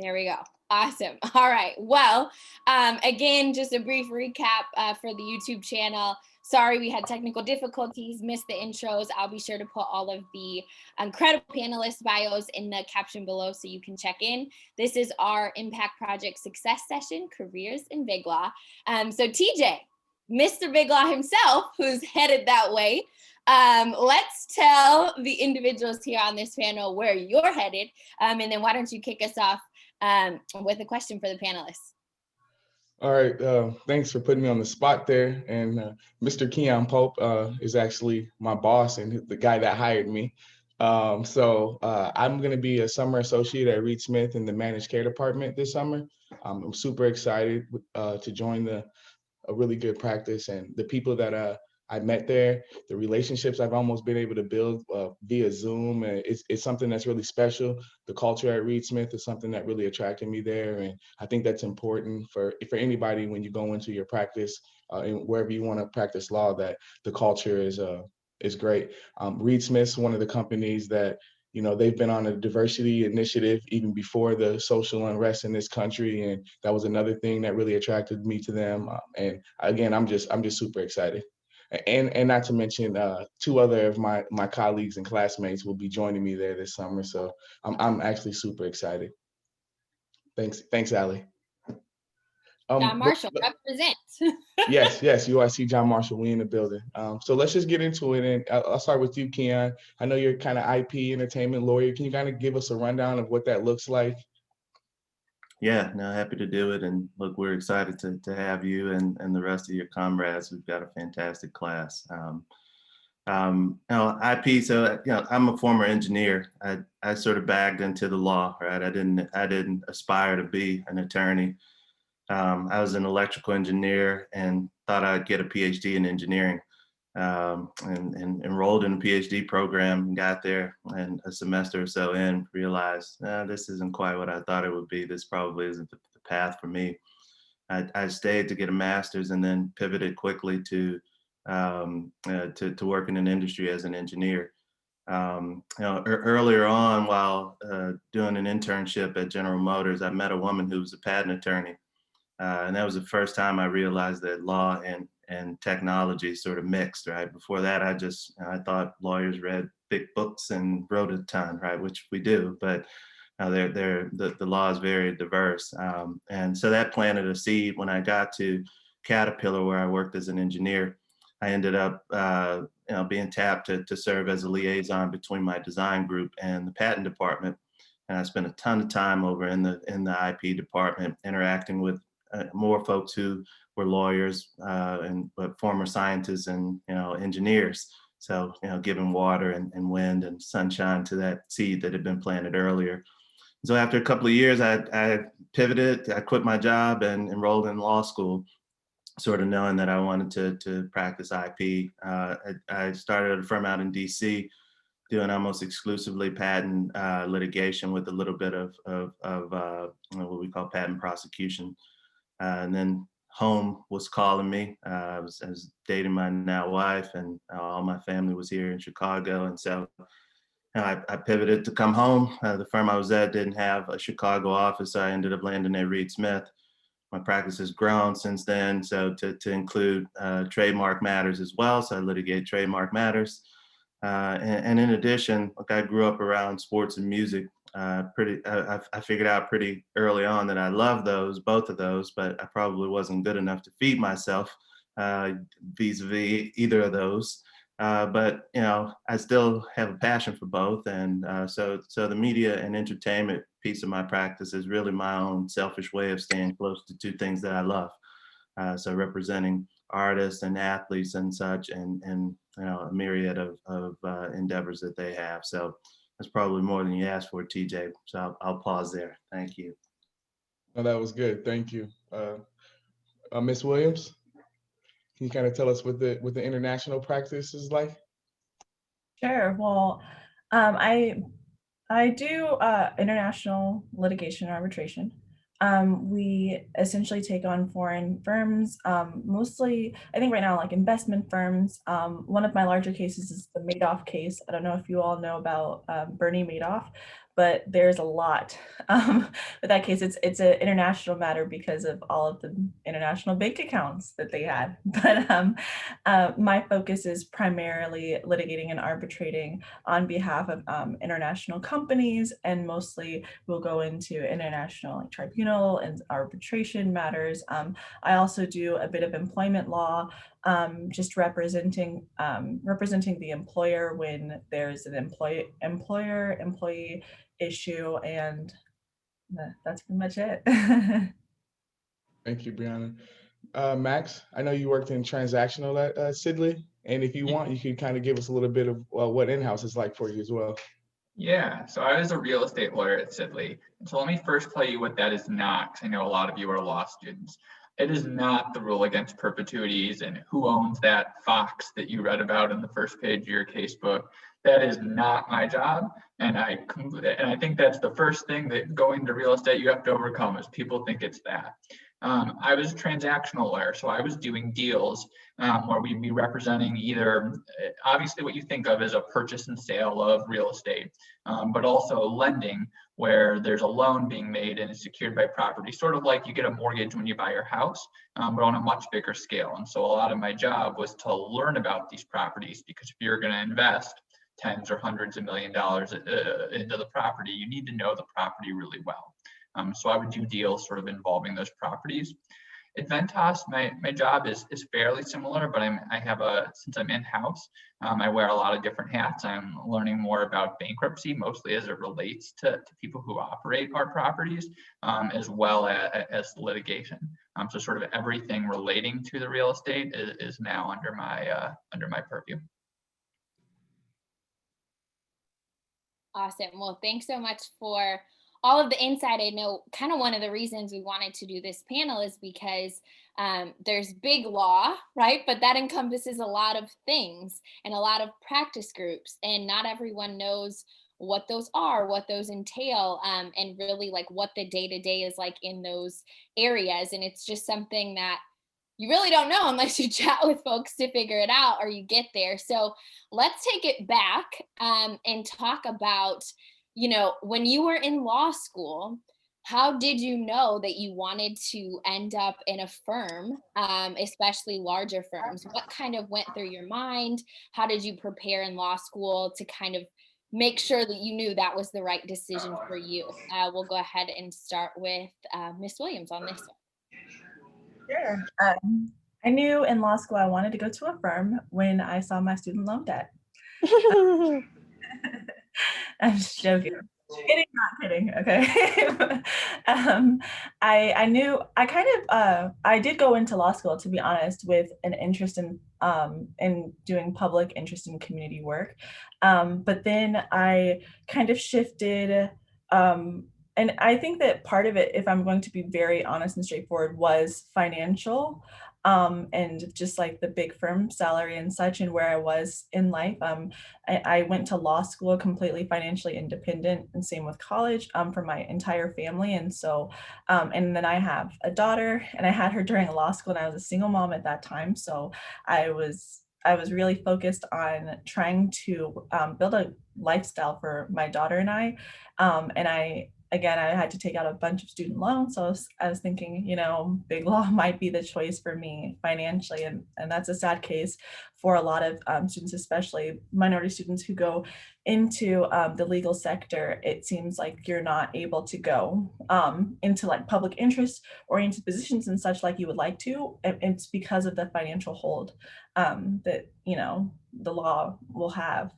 There we go. Awesome. All right. Well, again, just a brief recap for the YouTube channel. Sorry, we had technical difficulties, missed the intros. I'll be sure to put all of the incredible panelist bios in the caption below so you can check in. This is our Impact Project Success Session, Careers in Big Law. So TJ, Mr. Big Law himself, who's headed that way, let's tell the individuals here on this panel where you're headed. And then why don't you kick us off with a question for the panelists. All right, thanks for putting me on the spot there. And Mr. Keyonn Pope is actually my boss and the guy that hired me. So I'm going to be a summer associate at Reed Smith in the managed care department this summer. I'm super excited to join a really good practice, and the people that I met there, the relationships I've almost been able to build via Zoom, and it's something that's really special. The culture at Reed Smith is something that really attracted me there, and I think that's important for anybody when you go into your practice and wherever you want to practice law, that the culture is great. Reed Smith's one of the companies that, you know, they've been on a diversity initiative even before the social unrest in this country, and that was another thing that really attracted me to them. And again, I'm just super excited. And not to mention, two other of my colleagues and classmates will be joining me there this summer. So I'm actually super excited. Thanks, Allie. John Marshall, represent. Yes, UIC John Marshall, we in the building. So let's just get into it, and I'll start with you, Keyonn. I know you're kind of IP entertainment lawyer. Can you kind of give us a rundown of what that looks like? Yeah, no, happy to do it. And look, we're excited to have you and the rest of your comrades. We've got a fantastic class. IP, so, I'm a former engineer. I sort of bagged into the law, right? I didn't aspire to be an attorney. I was an electrical engineer and thought I'd get a PhD in engineering, and enrolled in a PhD program and got there, and a semester or so in realized this isn't quite what I thought it would be. This probably isn't the path for me. I stayed to get a master's and then pivoted quickly to work in an industry as an engineer. Earlier on, while doing an internship at General Motors, I met a woman who was a patent attorney. And that was the first time I realized that law and technology sort of mixed, right? Before that, I thought lawyers read thick books and wrote a ton, right? Which we do, but the law is very diverse. And so that planted a seed. When I got to Caterpillar, where I worked as an engineer, I ended up being tapped to serve as a liaison between my design group and the patent department. And I spent a ton of time over in the IP department interacting with more folks who were lawyers but former scientists and engineers. So giving water and wind and sunshine to that seed that had been planted earlier. So after a couple of years, I pivoted. I quit my job and enrolled in law school, sort of knowing that I wanted to practice IP. I started at a firm out in DC, doing almost exclusively patent litigation with a little bit of what we call patent prosecution. And then home was calling me. I was dating my now wife, and all my family was here in Chicago. And so I pivoted to come home. The firm I was at didn't have a Chicago office, so I ended up landing at Reed Smith. My practice has grown since then, so to include trademark matters as well. So I litigate trademark matters. And in addition, look, I grew up around sports and music. I figured out pretty early on that I love both of those, but I probably wasn't good enough to feed myself vis-a-vis either of those. But I still have a passion for both, and so the media and entertainment piece of my practice is really my own selfish way of staying close to two things that I love. So representing artists and athletes and such, and a myriad of endeavors that they have. So that's probably more than you asked for, TJ. So I'll pause there. Thank you. Oh, that was good. Thank you. Ms. Williams, can you kind of tell us what the international practice is like? Sure. Well, I do international litigation and arbitration. We essentially take on foreign firms, mostly, I think right now, like investment firms. One of my larger cases is the Madoff case. I don't know if you all know about Bernie Madoff, but there's a lot with that case. It's an international matter because of all of the international bank accounts that they had. But my focus is primarily litigating and arbitrating on behalf of international companies, and mostly we'll go into international tribunal and arbitration matters. I also do a bit of employment law, just representing the employer when there's an employer-employee issue, and that's pretty much it. Thank you, Briana. Max, I know you worked in transactional at Sidley, and if you want, you can kind of give us a little bit of what in-house is like for you as well. Yeah, so I was a real estate lawyer at Sidley. And so let me first tell you what that is not, because I know a lot of you are law students. It is not the rule against perpetuities and who owns that fox that you read about in the first page of your casebook. That is not my job. And I think that's the first thing that going to real estate you have to overcome is people think it's that. I was a transactional lawyer, so I was doing deals where we'd be representing either, obviously what you think of as a purchase and sale of real estate, but also lending where there's a loan being made and it's secured by property, sort of like you get a mortgage when you buy your house, but on a much bigger scale. And so a lot of my job was to learn about these properties, because if you're going to invest tens or hundreds of $1 million into the property, you need to know the property really well. So I would do deals sort of involving those properties. At Ventas, my job is fairly similar, but since I'm in-house, I wear a lot of different hats. I'm learning more about bankruptcy, mostly as it relates to people who operate our properties, as well as litigation. So sort of everything relating to the real estate is now under my purview. Awesome. Well, thanks so much for all of the insight. I know kind of one of the reasons we wanted to do this panel is because there's big law, right? But that encompasses a lot of things and a lot of practice groups, and not everyone knows what those are, what those entail, and really like what the day-to-day is like in those areas. And it's just something that you really don't know unless you chat with folks to figure it out or you get there. So let's take it back and talk about, when you were in law school, how did you know that you wanted to end up in a firm, especially larger firms? What kind of went through your mind? How did you prepare in law school to kind of make sure that you knew that was the right decision for you? We'll go ahead and start with Ms. Williams on this one. Sure. I knew in law school I wanted to go to a firm when I saw my student loan debt. I'm just joking. Kidding, not kidding. Okay. I did go into law school, to be honest, with an interest in doing public interest in community work. But then I kind of shifted, and I think that part of it, if I'm going to be very honest and straightforward, was financial, and just like the big firm salary and such, and where I was in life. I went to law school completely financially independent, and same with college, for my entire family. And so, and then I have a daughter, and I had her during law school, and I was a single mom at that time. So I was really focused on trying to build a lifestyle for my daughter and I. And I had to take out a bunch of student loans. So I was thinking, big law might be the choice for me financially. And that's a sad case for a lot of students, especially minority students who go into the legal sector. It seems like you're not able to go into like public interest oriented positions and such like you would like to. It's because of the financial hold that, the law will have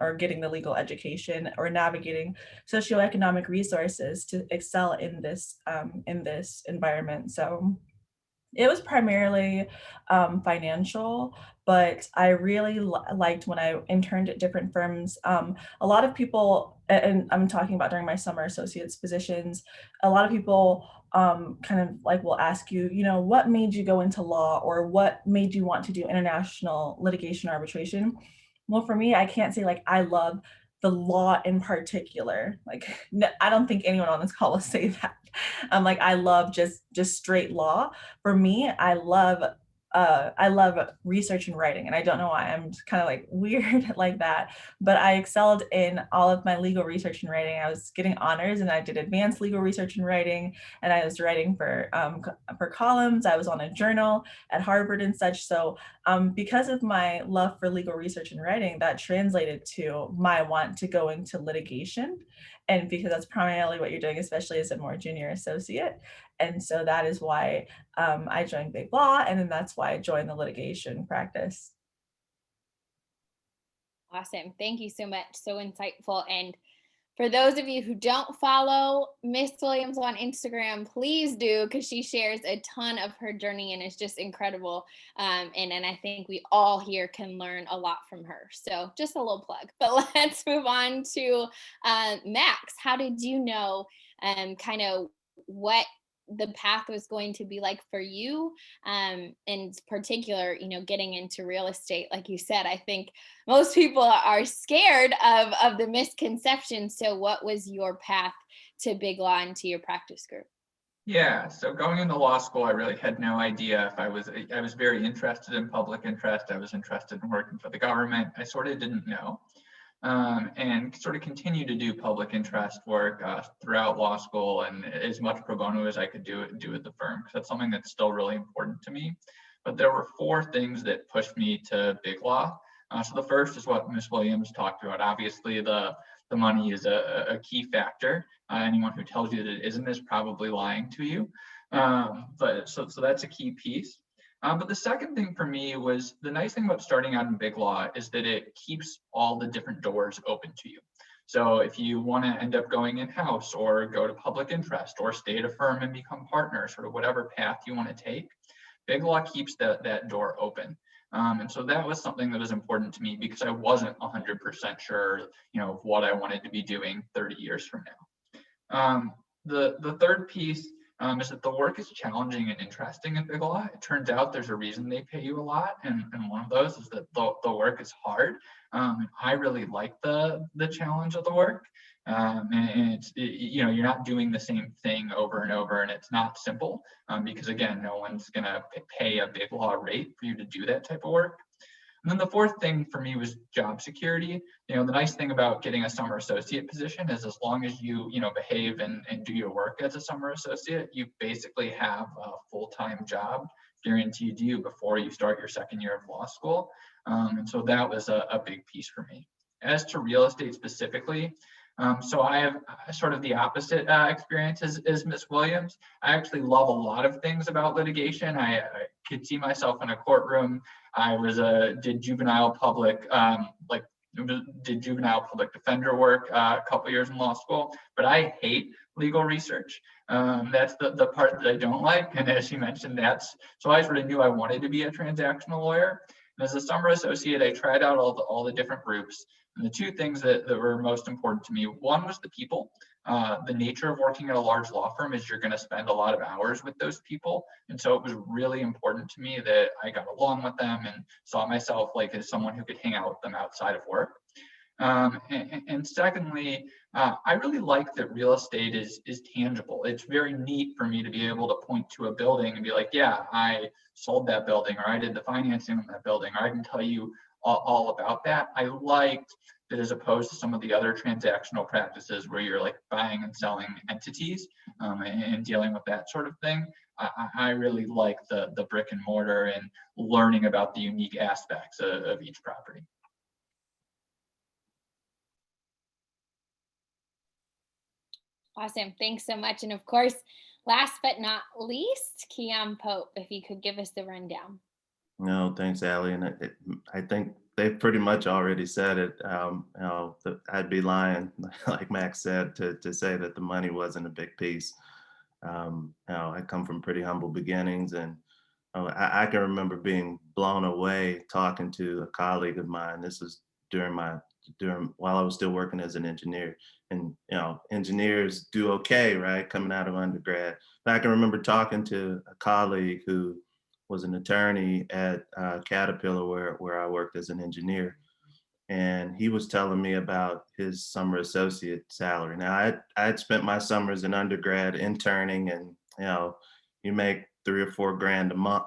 or getting the legal education or navigating socioeconomic resources to excel in this environment. So it was primarily financial, but I really liked when I interned at different firms. A lot of people, and I'm talking about during my summer associates positions, a lot of people kind of like will ask you, what made you go into law, or what made you want to do international litigation arbitration? Well, for me, I can't say like I love the law in particular. Like, no, I don't think anyone on this call will say that. Like I love just straight law. For me, I love I love research and writing, and I don't know why I'm kind of like weird like that, but I excelled in all of my legal research and writing. I was getting honors, and I did advanced legal research and writing, and I was writing for columns. I was on a journal at Harvard and such. So because of my love for legal research and writing, that translated to my want to go into litigation. And because that's primarily what you're doing, especially as a more junior associate. And so that is why I joined Big Law, and then that's why I joined the litigation practice. Awesome. Thank you so much. So insightful. And for those of you who don't follow Miss Williams on Instagram, please do, because she shares a ton of her journey and it's just incredible. And I think we all here can learn a lot from her. So just a little plug. But let's move on to Max. How did you know kind of what the path was going to be like for you, in particular, getting into real estate? Like you said, I think most people are scared of the misconception. So what was your path to Big Law and to your practice group? Yeah, so going into law school, I really had no idea if I was very interested in public interest. I was interested in working for the government. I sort of didn't know. And sort of continue to do public interest work throughout law school, and as much pro bono as I could do at the firm, because that's something that's still really important to me. But there were 4 things that pushed me to Big Law. So the first is what Ms. Williams talked about. Obviously, the money is a key factor. Anyone who tells you that it isn't is probably lying to you. But so that's a key piece. But the second thing for me was, the nice thing about starting out in Big Law is that it keeps all the different doors open to you. So if you want to end up going in-house or go to public interest or stay at a firm and become partner, sort of whatever path you want to take, Big Law keeps that door open. And so that was something that was important to me, because I wasn't 100% sure, of what I wanted to be doing 30 years from now. The third piece is that the work is challenging and interesting at Big Law. It turns out there's a reason they pay you a lot, and one of those is that the work is hard. And I really like the challenge of the work. And it's, you're not doing the same thing over and over, and it's not simple, because again, no one's gonna pay a Big Law rate for you to do that type of work. And then the fourth thing for me was job security. The nice thing about getting a summer associate position is, as long as you, behave and do your work as a summer associate, you basically have a full-time job guaranteed to you before you start your second year of law school. And so that was a big piece for me. As to real estate specifically, so I have sort of the opposite experience as Ms. Williams. I actually love a lot of things about litigation. I could see myself in a courtroom. I did juvenile public defender work a couple years in law school, but I hate legal research. That's the part that I don't like. And as you mentioned, so I sort of knew I wanted to be a transactional lawyer. And as a summer associate, I tried out all the different groups. And the 2 things that were most important to me, one was the people. The nature of working at a large law firm is you're going to spend a lot of hours with those people. And so it was really important to me that I got along with them and saw myself like as someone who could hang out with them outside of work. And secondly, I really like that real estate is tangible. It's very neat for me to be able to point to a building and be like, yeah, I sold that building, or I did the financing on that building, or I can tell you all about that. I liked that, as opposed to some of the other transactional practices where you're like buying and selling entities and dealing with that sort of thing. I really like the brick and mortar and learning about the unique aspects of each property. Awesome. Thanks so much. And of course, last but not least, Keyonn Pope, if you could give us the rundown. No, thanks, Allie. And I think they've pretty much already said it. I'd be lying, like Max said, to say that the money wasn't a big piece. I come from pretty humble beginnings, and I can remember being blown away talking to a colleague of mine. This was while I was still working as an engineer. And engineers do okay, right, coming out of undergrad. But I can remember talking to a colleague who was an attorney at Caterpillar, where I worked as an engineer. And he was telling me about his summer associate salary. Now, I had spent my summers in undergrad interning, and you make $3 or $4 grand a month.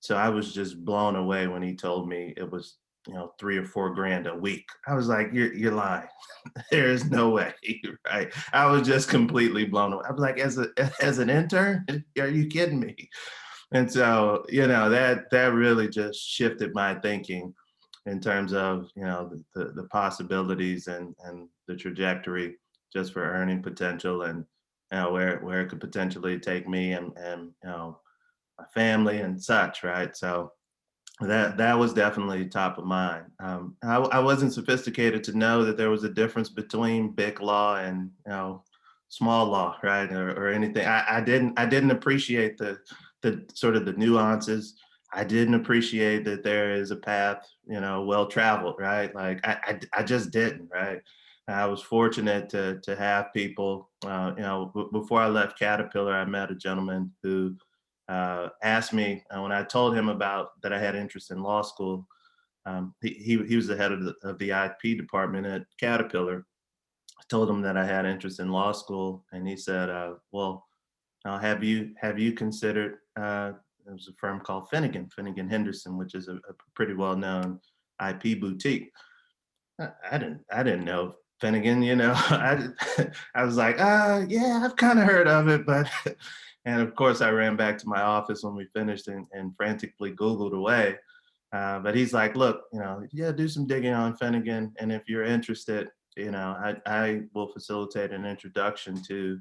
So I was just blown away when he told me it was, you know, $3 or $4 grand a week. I was like, you're lying. There is no way, right? I was just completely blown away. I was like, as an intern, are you kidding me? And so, you know, that really just shifted my thinking in terms of, you know, the possibilities and the trajectory just for earning potential, and you know where it could potentially take me and you know my family and such, right? So that was definitely top of mind. I wasn't sophisticated to know that there was a difference between big law and, you know, small law, right, or anything. I didn't appreciate the sort of the nuances. I didn't appreciate that there is a path, you know, well traveled, right? Like I just didn't, right? I was fortunate to have people. You know, before I left Caterpillar, I met a gentleman who asked me when I told him about that I had interest in law school. He was the head of the IP department at Caterpillar. I told him that I had interest in law school, and he said, "Well, have you considered?" There was a firm called Finnegan Henderson, which is a pretty well known IP boutique. I didn't know Finnegan, you know. I was like, yeah, I've kind of heard of it, but and of course I ran back to my office when we finished and frantically Googled away. But he's like, look, you know, yeah, do some digging on Finnegan, and if you're interested, you know, I will facilitate an introduction to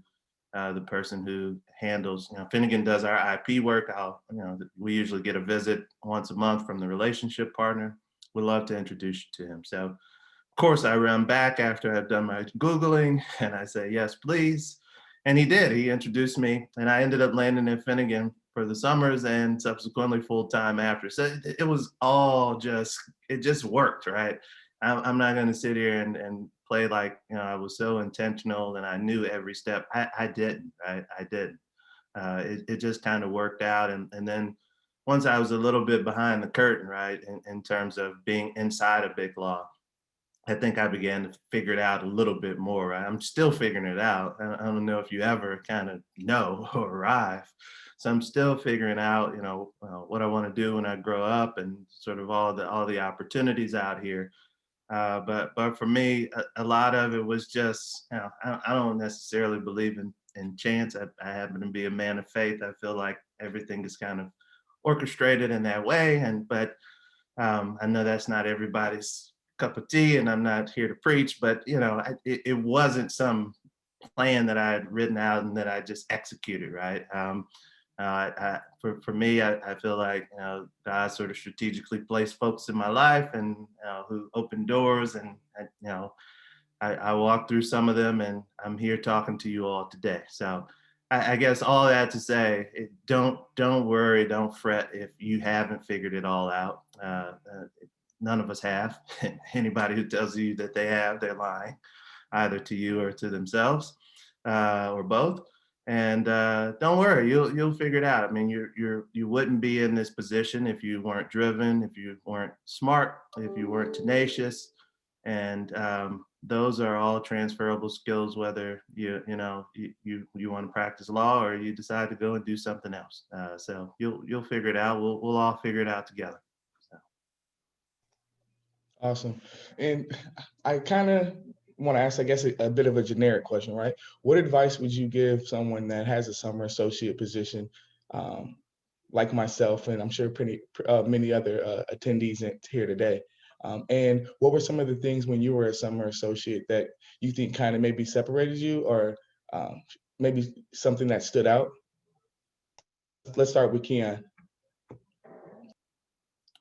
the person who handles, you know, Finnegan does our IP work. You know, we usually get a visit once a month from the relationship partner. We'd love to introduce you to him. So of course, I run back after I've done my Googling and I say, yes, please. And he did. He introduced me, and I ended up landing in Finnegan for the summers and subsequently full time after. So it was all it just worked, right? I'm not going to sit here and play like, you know, I was so intentional and I knew every step. I didn't, right? I didn't. It just kind of worked out. And then once I was a little bit behind the curtain, right, in terms of being inside a big law, I think I began to figure it out a little bit more. Right? I'm still figuring it out. I don't know if you ever kind of know or arrive. So I'm still figuring out, you know, what I want to do when I grow up, and sort of all the opportunities out here. But for me, a lot of it was just, you know, I don't necessarily believe in chance. I happen to be a man of faith. I feel like everything is kind of orchestrated in that way, but I know that's not everybody's cup of tea, and I'm not here to preach, but you know, it wasn't some plan that I had written out and that I just executed, right? For me, I feel like, you know, God sort of strategically placed folks in my life, and you know, who opened doors, and you know, I walked through some of them, and I'm here talking to you all today. So I guess all that to say, don't worry, don't fret if you haven't figured it all out. None of us have. Anybody who tells you that they have, they're lying, either to you or to themselves, or both. And don't worry, you'll figure it out. I mean, you wouldn't be in this position if you weren't driven, if you weren't smart, if you weren't tenacious, and those are all transferable skills, whether you want to practice law or you decide to go and do something else. So you'll figure it out. We'll all figure it out together. So. Awesome. And I kind of want to ask, I guess, a bit of a generic question, right? What advice would you give someone that has a summer associate position, like myself, and I'm sure many other attendees here today? And what were some of the things when you were a summer associate that you think kind of maybe separated you, or maybe something that stood out? Let's start with Keyonn.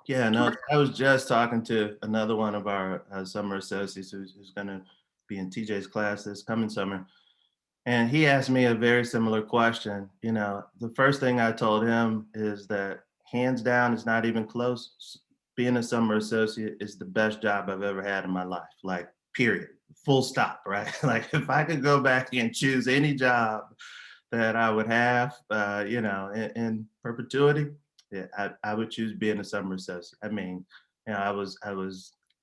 Yeah, no, I was just talking to another one of our summer associates who's going to be in TJ's class this coming summer. And he asked me a very similar question. You know, the first thing I told him is that hands down, it's not even close. Being a summer associate is the best job I've ever had in my life, like, period, full stop, right? Like, if I could go back and choose any job that I would have, you know, in perpetuity, yeah, I would choose being a summer associate. I mean, you know,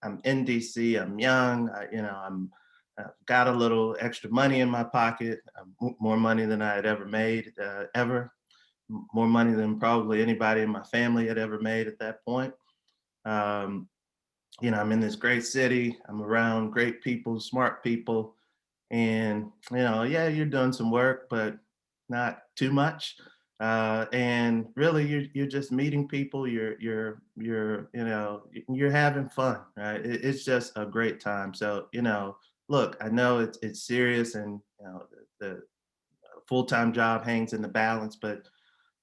I'm in DC, I'm young, you know, I've got a little extra money in my pocket, more money than I had ever made, ever. more money than probably anybody in my family had ever made at that point. You know, I'm in this great city. I'm around great people, smart people, and you know, yeah, you're doing some work, but not too much. And really, you're just meeting people. You're you know, you're having fun, right? It's just a great time. So you know, look, I know it's serious, and you know, the full-time job hangs in the balance, but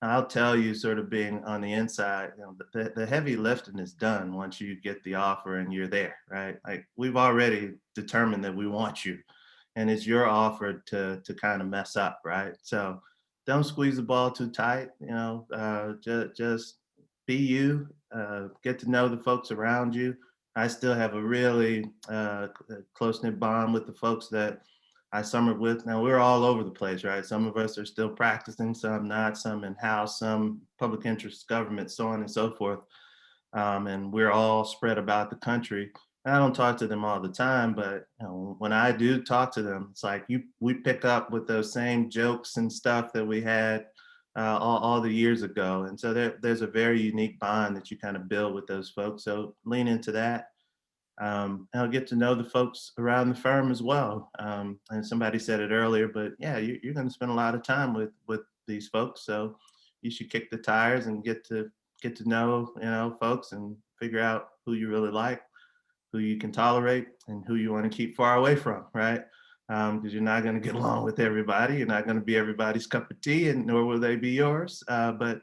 I'll tell you, sort of being on the inside, you know, the heavy lifting is done once you get the offer and you're there, right? Like we've already determined that we want you, and it's your offer to kind of mess up, right? So don't squeeze the ball too tight. You know, just be you. Get to know the folks around you. I still have a really close knit bond with the folks that I summered with. Now we're all over the place, right? Some of us are still practicing, some not, some in house, some public interest government, so on and so forth. And we're all spread about the country. And I don't talk to them all the time, but you know, when I do talk to them, it's like we pick up with those same jokes and stuff that we had all the years ago. And so there's a very unique bond that you kind of build with those folks. So lean into that. And I'll get to know the folks around the firm as well. And somebody said it earlier, but yeah, you're going to spend a lot of time with these folks. So you should kick the tires and get to know, you know, folks and figure out who you really like, who you can tolerate, and who you want to keep far away from, right? Because you're not going to get along with everybody. You're not going to be everybody's cup of tea, and nor will they be yours. But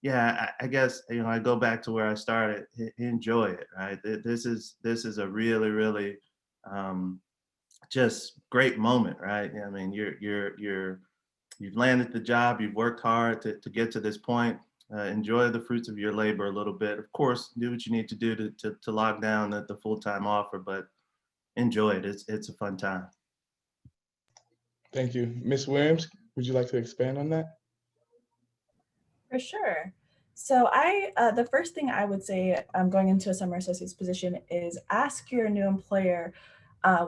yeah, I guess, you know, I go back to where I started. Enjoy it, right? This is a really, really just great moment, right? I mean, you've landed the job, you've worked hard to get to this point. Enjoy the fruits of your labor a little bit. Of course, do what you need to do to lock down the full-time offer, but enjoy it. It's a fun time. Thank you. Ms. Williams, would you like to expand on that? For sure. So the first thing I would say going into a summer associate's position is ask your new employer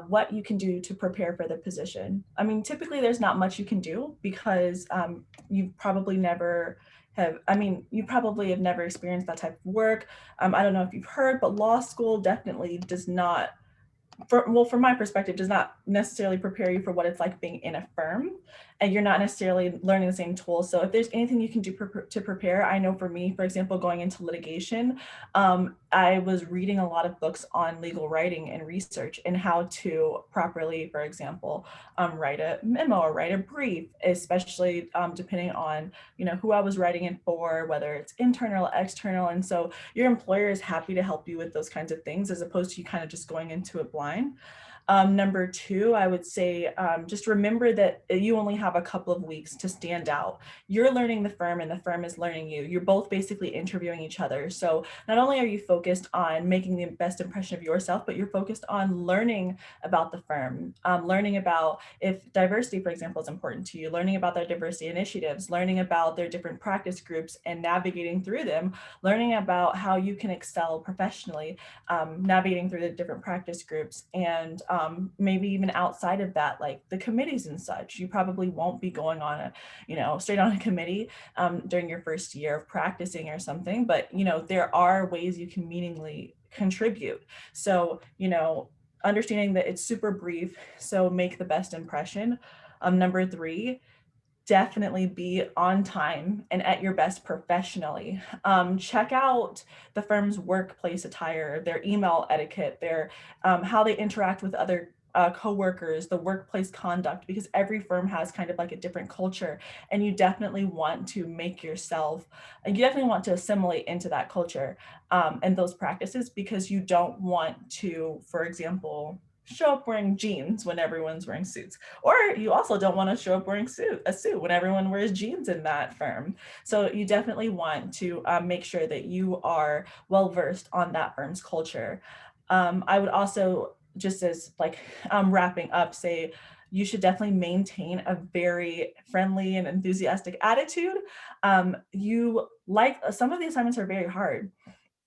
what you can do to prepare for the position. I mean, typically there's not much you can do because you probably you probably have never experienced that type of work. I don't know if you've heard, but law school definitely does not, from my perspective, does not necessarily prepare you for what it's like being in a firm, and you're not necessarily learning the same tools. So if there's anything you can do to prepare, I know for me, for example, going into litigation, I was reading a lot of books on legal writing and research and how to properly, for example, write a memo or write a brief, especially depending on, you know, who I was writing it for, whether it's internal, external. And so your employer is happy to help you with those kinds of things, as opposed to you kind of just going into it blind. Number two, I would say just remember that you only have a couple of weeks to stand out. You're learning the firm and the firm is learning you. You're both basically interviewing each other. So not only are you focused on making the best impression of yourself, but you're focused on learning about the firm, learning about if diversity, for example, is important to you, learning about their diversity initiatives, learning about their different practice groups and navigating through them, learning about how you can excel professionally, navigating through the different practice groups, and maybe even outside of that, like the committees and such. You probably won't be going on straight on a committee during your first year of practicing or something, but there are ways you can meaningfully contribute. So, understanding that it's super brief, so make the best impression. Number three, definitely be on time and at your best professionally. Check out the firm's workplace attire, their email etiquette, their how they interact with other coworkers, the workplace conduct, because every firm has kind of like a different culture, and you definitely want to assimilate into that culture and those practices, because you don't want to, for example, show up wearing jeans when everyone's wearing suits, or you also don't want to show up wearing a suit when everyone wears jeans in that firm. So you definitely want to make sure that you are well versed on that firm's culture. I would also, just as wrapping up, say you should definitely maintain a very friendly and enthusiastic attitude. Some of the assignments are very hard.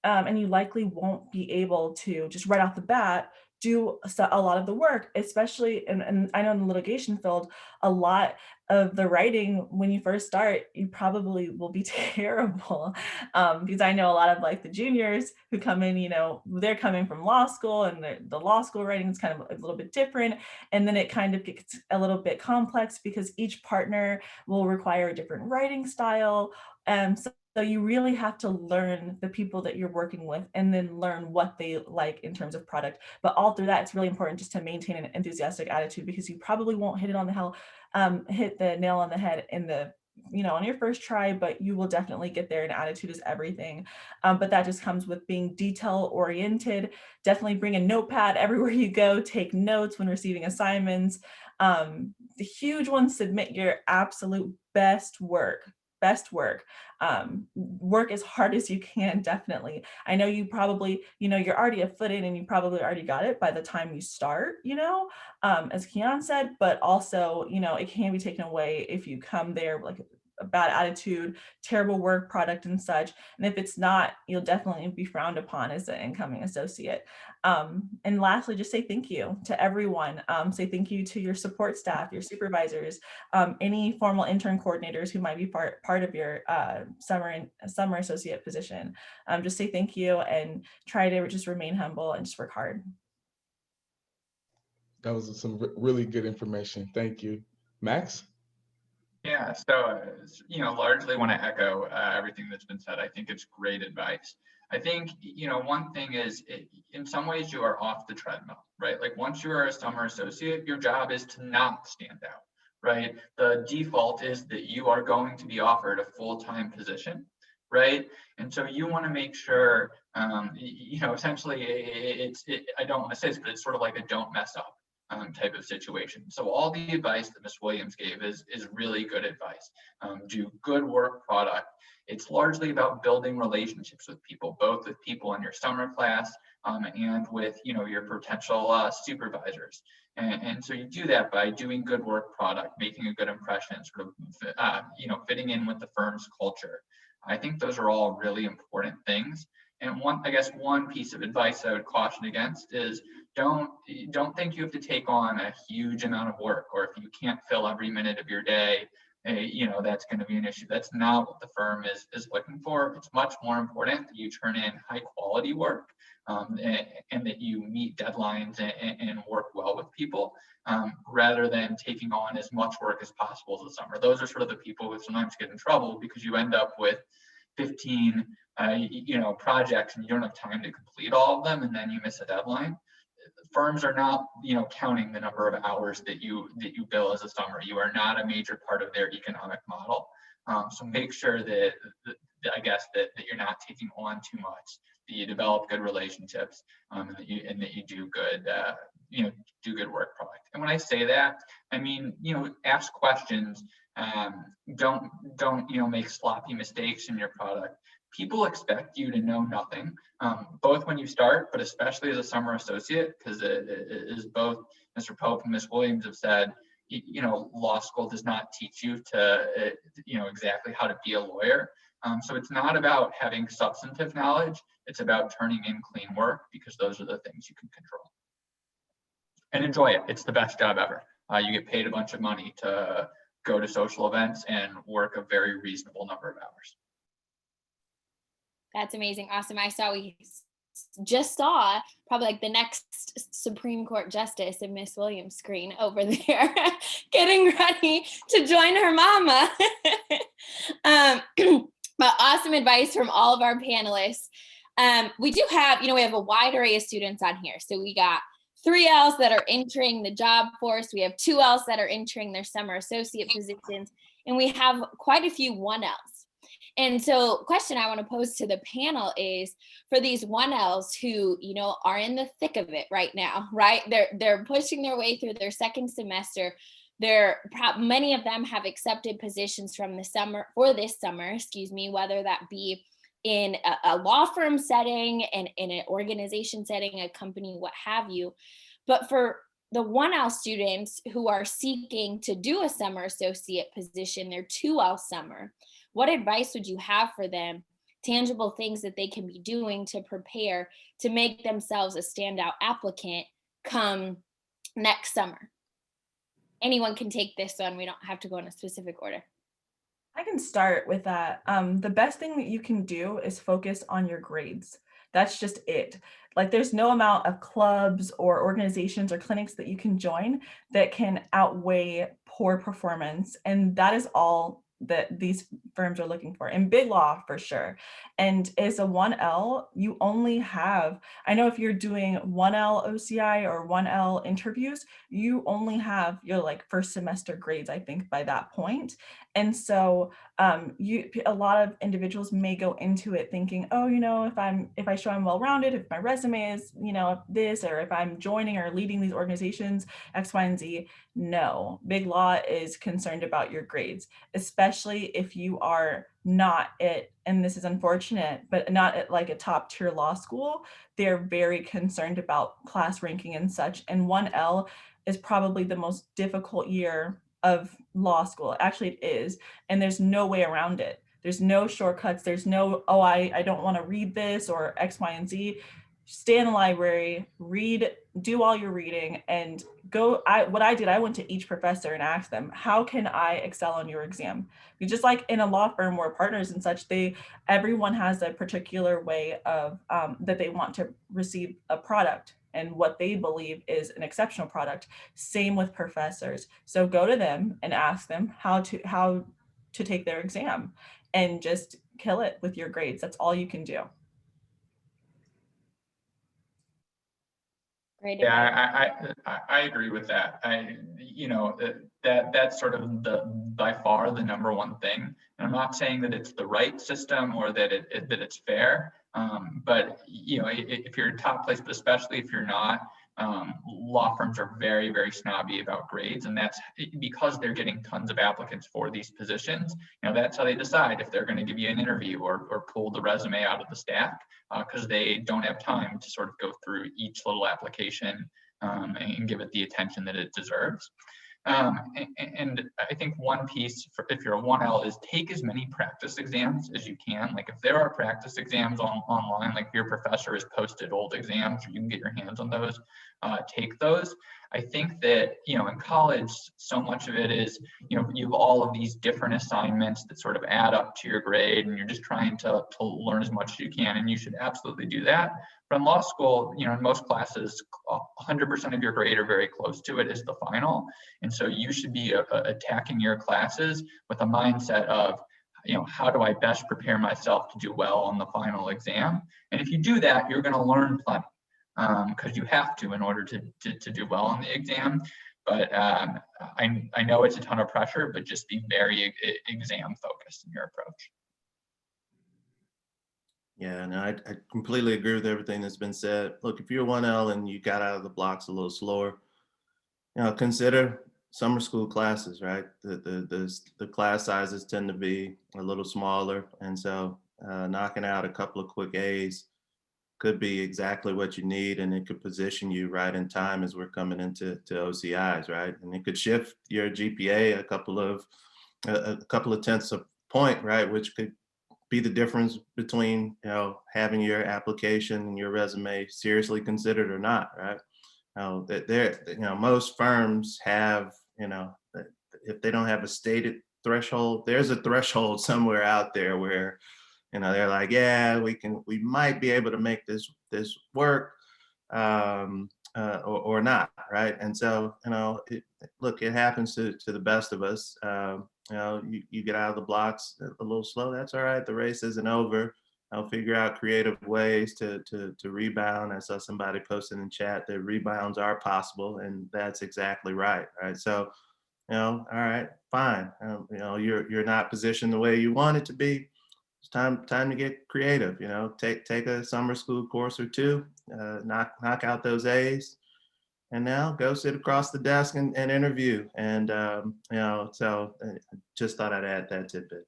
And you likely won't be able to just right off the bat do a lot of the work, especially, and I know in the litigation field, a lot of the writing when you first start, you probably will be terrible, because I know a lot of like the juniors who come in, you know, they're coming from law school, and the law school writing is kind of a little bit different, and then it kind of gets a little bit complex because each partner will require a different writing style. So you really have to learn the people that you're working with and then learn what they like in terms of product. But all through that, it's really important just to maintain an enthusiastic attitude, because you probably won't hit the nail on the head in the, you know, on your first try, but you will definitely get there, and attitude is everything. But that just comes with being detail oriented. Definitely bring a notepad everywhere you go, take notes when receiving assignments. The huge one, submit your absolute best work. Work as hard as you can, definitely. I know you probably, you know, you're already a foot in and you probably already got it by the time you start, you know, as Keyonn said, but also, you know, it can be taken away if you come there like a bad attitude, terrible work product and such. And if it's not, you'll definitely be frowned upon as an incoming associate. And lastly, just say thank you to everyone. Say thank you to your support staff, your supervisors, any formal intern coordinators who might be part of your summer associate position. Just say thank you and try to just remain humble and just work hard. That was some really good information. Thank you. Max? Yeah, so, you know, largely want to echo everything that's been said. I think it's great advice. I think, you know, one thing is, in some ways you are off the treadmill, right? Like once you are a summer associate, your job is to not stand out, right? The default is that you are going to be offered a full-time position, right? And so you want to make sure, you know, essentially I don't want to say this, but it's sort of like a don't mess up type of situation. So all the advice that Ms. Williams gave is really good advice. Do good work product. It's largely about building relationships with people, both with people in your summer class and with, you know, your potential supervisors. And so you do that by doing good work product, making a good impression, sort of, you know, fitting in with the firm's culture. I think those are all really important things. And I guess one piece of advice I would caution against is don't think you have to take on a huge amount of work, or if you can't fill every minute of your day, you know, that's going to be an issue. That's not what the firm is looking for. It's much more important that you turn in high quality work and that you meet deadlines and work well with people rather than taking on as much work as possible this summer. Those are sort of the people who sometimes get in trouble because you end up with 15 you know, projects and you don't have time to complete all of them, and then you miss a deadline. Firms are not, you know, counting the number of hours that you bill as a summer. You are not a major part of their economic model. So make sure that I guess that you're not taking on too much, that you develop good relationships, and that you do good you know, do good work product. And when I say that, I mean, you know, ask questions. Don't you know, make sloppy mistakes in your product. People expect you to know nothing, both when you start, but especially as a summer associate, because it is both Mr. Pope and Ms. Williams have said, you know, law school does not teach you to, you know, exactly how to be a lawyer. So it's not about having substantive knowledge. It's about turning in clean work, because those are the things you can control. And enjoy it. It's the best job ever. You get paid a bunch of money to go to social events and work a very reasonable number of hours. That's amazing. Awesome. We just saw probably like the next Supreme Court Justice in Miss Williams' screen over there getting ready to join her mama. But awesome advice from all of our panelists. We do have, you know, we have a wide array of students on here. So we got 3Ls that are entering the job force. We have 2Ls that are entering their summer associate positions. And we have quite a few 1Ls. And so question I want to pose to the panel is, for these 1Ls who, you know, are in the thick of it right now, right? They're pushing their way through their second semester. Many of them have accepted positions from this summer, whether that be in a law firm setting and in an organization setting, a company, what have you. But for the 1L students who are seeking to do a summer associate position, their 2L summer, what advice would you have for them? Tangible things that they can be doing to prepare to make themselves a standout applicant come next summer? Anyone can take this one. We don't have to go in a specific order. I can start with that. The best thing that you can do is focus on your grades. That's just it. Like, there's no amount of clubs or organizations or clinics that you can join that can outweigh poor performance. And that is all that these firms are looking for in big law, for sure. And as a 1L, you only have, I know if you're doing 1L OCI or 1L interviews, you only have your like first semester grades, I think, by that point. And so a lot of individuals may go into it thinking, oh, you know, if I show I'm well-rounded, if my resume is, you know, this, or if I'm joining or leading these organizations, X, Y, and Z. No, big law is concerned about your grades, especially if you are not at, and this is unfortunate, but not at like a top tier law school. They're very concerned about class ranking and such. And 1L is probably the most difficult year of law school. Actually, it is. And there's no way around it. There's no shortcuts. There's no, oh, I don't want to read this or X, Y, and Z. Stay in the library, read, do all your reading, and go. What I did, I went to each professor and asked them, how can I excel on your exam? Because just like in a law firm where partners and such, everyone has a particular way of that they want to receive a product and what they believe is an exceptional product. Same with professors. So go to them and ask them how to take their exam, and just kill it with your grades. That's all you can do. Great. Yeah, I agree with that. That's sort of by far the number one thing. And I'm not saying that it's the right system or that it's fair, but you know, if you're top place, but especially if you're not, law firms are very, very snobby about grades, and that's because they're getting tons of applicants for these positions. You know, that's how they decide if they're going to give you an interview or pull the resume out of the stack, because they don't have time to sort of go through each little application and give it the attention that it deserves. And I think one piece, if you're a 1L, is take as many practice exams as you can. Like, if there are practice exams online, like if your professor has posted old exams, or you can get your hands on those, take those. I think that, you know, in college, so much of it is, you know, you have all of these different assignments that sort of add up to your grade, and you're just trying to learn as much as you can, and you should absolutely do that. But in law school, you know, in most classes, 100% of your grade or very close to it is the final. And so you should be attacking your classes with a mindset of, you know, how do I best prepare myself to do well on the final exam? And if you do that, you're going to learn plenty, because you have to in order to do well on the exam. But I know it's a ton of pressure, but just be very exam focused in your approach. Yeah, no, I completely agree with everything that's been said. Look, if you're 1L and you got out of the blocks a little slower, you know, consider summer school classes, right? The class sizes tend to be a little smaller, and so knocking out a couple of quick A's could be exactly what you need, and it could position you right in time as we're coming into OCIs, right? And it could shift your GPA a couple of tenths of point, right? Which could be the difference between, you know, having your application and your resume seriously considered or not, right? Most firms have, you know, if they don't have a stated threshold, there's a threshold somewhere out there where, you know, they're like, yeah, we might be able to make this work, or not, right? And so, you know, it happens to the best of us. You know, you get out of the blocks a little slow. That's all right. The race isn't over. I'll figure out creative ways to rebound. I saw somebody posted in chat that rebounds are possible, and that's exactly right. Right. So, you know, all right, fine. You know, you're not positioned the way you want it to be. It's time to get creative. You know, take a summer school course or two, knock out those A's, and now go sit across the desk and interview. And you know, so just thought I'd add that tidbit.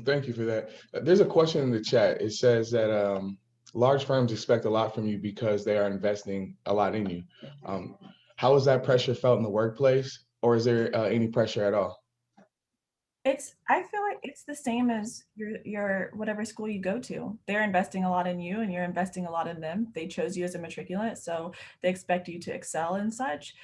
Thank you for that. There's a question in the chat. It says that large firms expect a lot from you because they are investing a lot in you. How is that pressure felt in the workplace, or is there any pressure at all? I feel like it's the same as your whatever school you go to. They're investing a lot in you and you're investing a lot in them. They chose you as a matriculant, so they expect you to excel and such.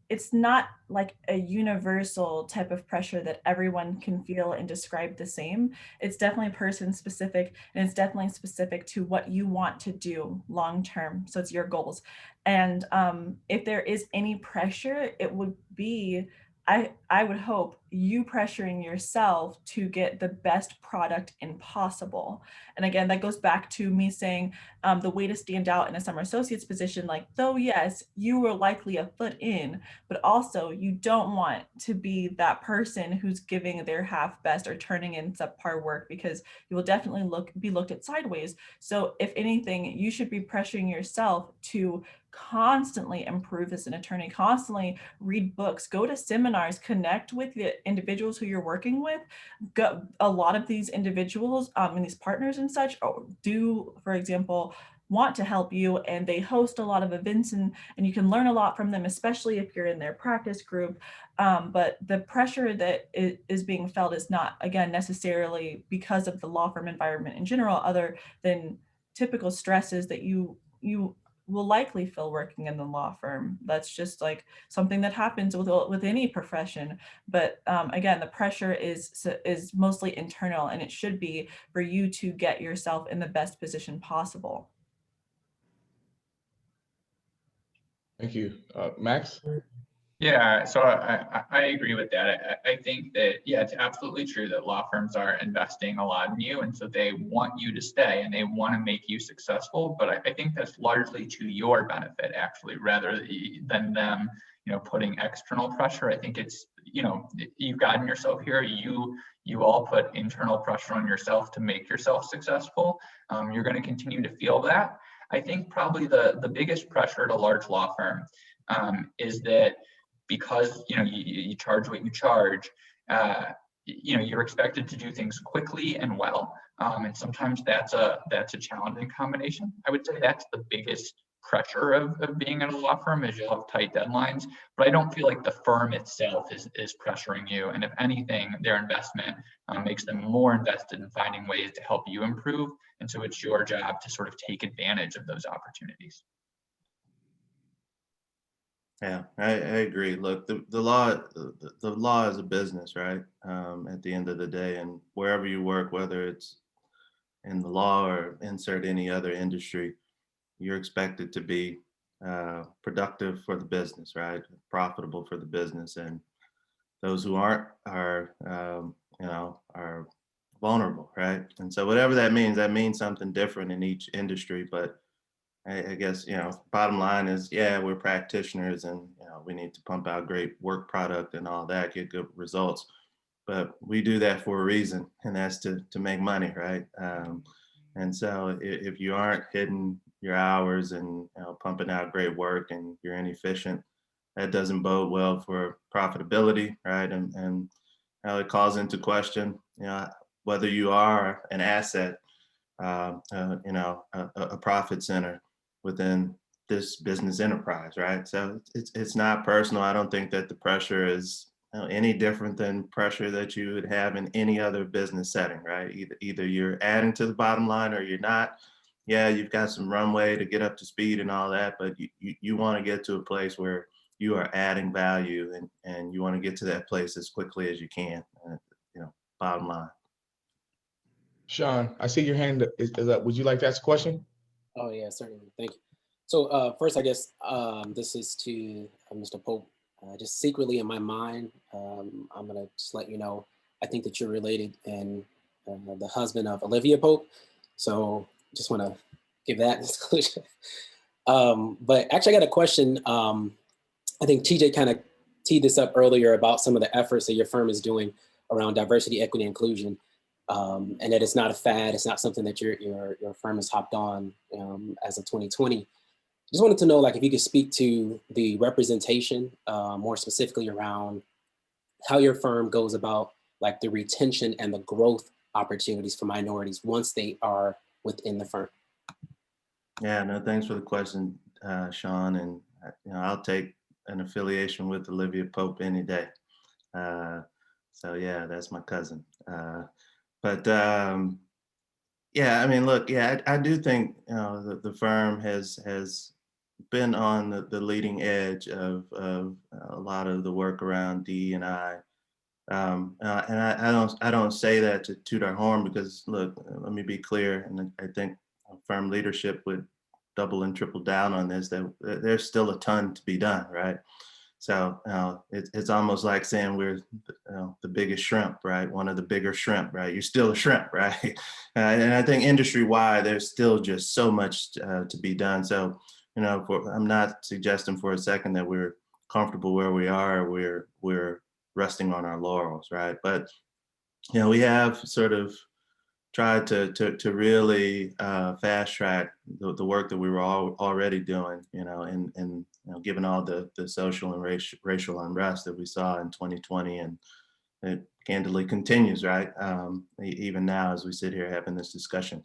It's not like a universal type of pressure that everyone can feel and describe the same. It's definitely person specific, and it's definitely specific to what you want to do long term. So it's your goals. And if there is any pressure, it would be, I would hope, you pressuring yourself to get the best product in possible. And again, that goes back to me saying the way to stand out in a summer associate's position, like, though, yes, you were likely a foot in, but also you don't want to be that person who's giving their half best or turning in subpar work, because you will definitely be looked at sideways. So if anything, you should be pressuring yourself to constantly improve as an attorney, constantly read books, go to seminars, connect with the individuals who you're working with. A lot of these individuals and these partners and such do, for example, want to help you, and they host a lot of events, and you can learn a lot from them, especially if you're in their practice group. But the pressure that is being felt is not, again, necessarily because of the law firm environment in general, other than typical stresses that you will likely feel working in the law firm. That's just like something that happens with any profession. But again, the pressure is mostly internal, and it should be for you to get yourself in the best position possible. Thank you. Max? Yeah, so I agree with that. I think that, yeah, it's absolutely true that law firms are investing a lot in you, and so they want you to stay and they want to make you successful. But I think that's largely to your benefit, actually, rather than them, putting external pressure. I think it's, you've gotten yourself here. You all put internal pressure on yourself to make yourself successful. You're going to continue to feel that. I think probably the biggest pressure at a large law firm is that, because you charge what you charge, you're expected to do things quickly and well, and sometimes that's a challenging combination. I would say that's the biggest pressure of being in a law firm, is you'll have tight deadlines. But I don't feel like the firm itself is pressuring you, and if anything, their investment makes them more invested in finding ways to help you improve, and so it's your job to sort of take advantage of those opportunities. Yeah, I agree. Look, the law is a business, right? At the end of the day, and wherever you work, whether it's in the law or insert any other industry, you're expected to be productive for the business, right? Profitable for the business, and those who aren't are vulnerable, right? And so whatever that means something different in each industry, but I guess, bottom line is, yeah, we're practitioners and, we need to pump out great work product and all that, get good results. But we do that for a reason, and that's to make money, right? And so if you aren't hitting your hours and pumping out great work and you're inefficient, that doesn't bode well for profitability, right? And it calls into question, whether you are an asset, a profit center within this business enterprise, right? So it's not personal. I don't think that the pressure is any different than pressure that you would have in any other business setting, right? Either you're adding to the bottom line or you're not. Yeah, you've got some runway to get up to speed and all that, but you want to get to a place where you are adding value, and you want to get to that place as quickly as you can. Bottom line. Shawn, I see your hand is up. Would you like to ask a question? Oh, yeah, certainly. Thank you. So first, I guess this is to Mr. Pope. Just secretly in my mind, I'm going to just let you know, I think that you're related and the husband of Olivia Pope. So just want to give that disclosure. But actually, I got a question. I think TJ kind of teed this up earlier about some of the efforts that your firm is doing around diversity, equity, inclusion. And that it's not a fad. It's not something that your firm has hopped on as of 2020. Just wanted to know, like, if you could speak to the representation, more specifically around how your firm goes about like the retention and the growth opportunities for minorities once they are within the firm. Yeah, no, thanks for the question, Shawn. And I'll take an affiliation with Olivia Pope any day. So yeah, that's my cousin. But yeah, I mean, look, yeah, I do think the firm has been on the leading edge of a lot of the work around DE&I. And I don't say that to toot our horn, because look, let me be clear, and I think firm leadership would double and triple down on this, that there's still a ton to be done, right? So it's almost like saying we're the biggest shrimp, right? One of the bigger shrimp, right? You're still a shrimp, right? And I think industry-wide, there's still just so much to be done. So, I'm not suggesting for a second that we're comfortable where we are. We're resting on our laurels, right? But we have sort of tried to really fast track the work that we were already doing, and given all the social and racial unrest that we saw in 2020, and it candidly continues, right? Even now, as we sit here having this discussion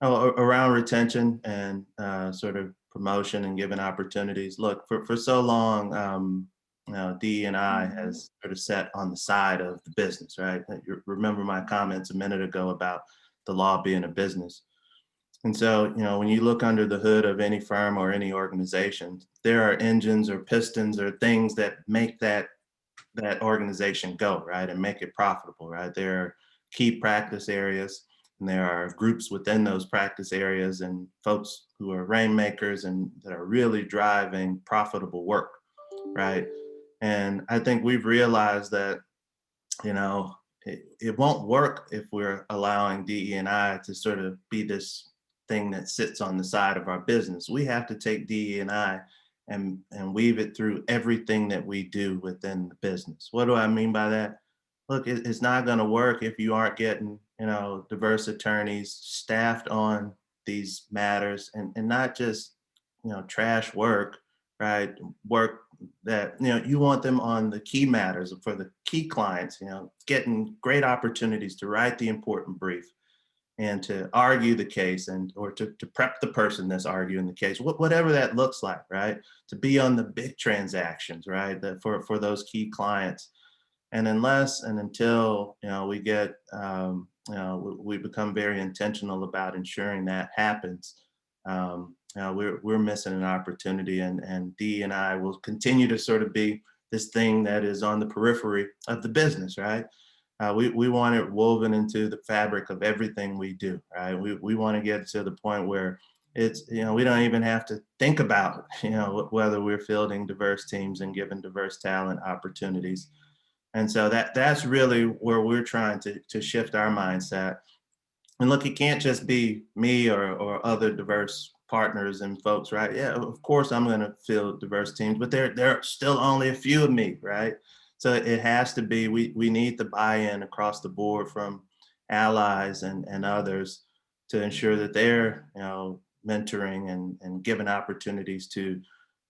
around retention and sort of promotion and giving opportunities. Look, for so long, DE&I has sort of sat on the side of the business, right? You remember my comments a minute ago about the law being a business. And so, when you look under the hood of any firm or any organization, there are engines or pistons or things that make that organization go, right, and make it profitable, right? There are key practice areas, and there are groups within those practice areas and folks who are rainmakers and that are really driving profitable work, right? And I think we've realized that, it won't work if we're allowing DE&I to sort of be this thing that sits on the side of our business. We have to take DE&I and weave it through everything that we do within the business. What do I mean by that? Look, it's not going to work if you aren't getting, diverse attorneys staffed on these matters, and not just, trash work, right? Work that, you want them on the key matters for the key clients, getting great opportunities to write the important brief and to argue the case, or to prep the person that's arguing the case, whatever that looks like, right? To be on the big transactions, right? That for those key clients. And unless and until, we get, we become very intentional about ensuring that happens, we're missing an opportunity, and DE&I will continue to sort of be this thing that is on the periphery of the business, right? We want it woven into the fabric of everything we do, right? We want to get to the point where it's, we don't even have to think about, whether we're fielding diverse teams and giving diverse talent opportunities. And so that's really where we're trying to shift our mindset. And look, it can't just be me or other diverse partners and folks, right? Yeah, of course I'm going to field diverse teams, but there are still only a few of me, right? So it has to be, we need the buy-in across the board from allies and others to ensure that they're, mentoring and giving opportunities to